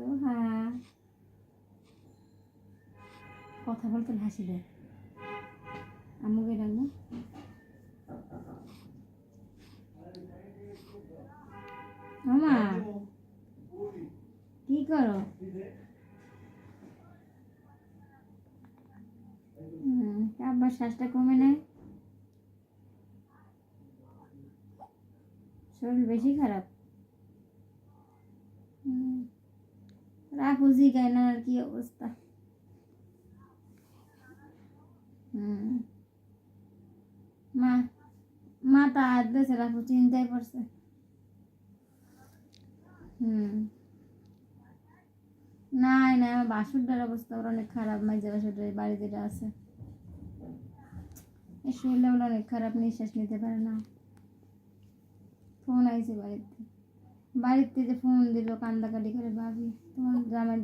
হ্যাঁ, কথা বলতে হাসি দেয়। আম্মুকে ডাকবো। মামা কি করো? আবার শ্বাসটা কমে নেয়, শরীর বেশি খারাপ। রাখো জিগায় না আর কি অবস্থা। মা মাথা হাত বেছে রাখো, চিন্তায় পড়ছে। না না, আমার বাসুরটার অবস্থা ওর অনেক খারাপ। মাইজা বাসুরটার বাড়ি যেটা আছে, শরীরটা ওর অনেক খারাপ, নিঃশ্বাস নিতে পারে না। ফোন আইছে বাড়িতে, বাড়িতে যে ফোন দিল কান্দাকাটি করে, ভাবি তোমার জামাই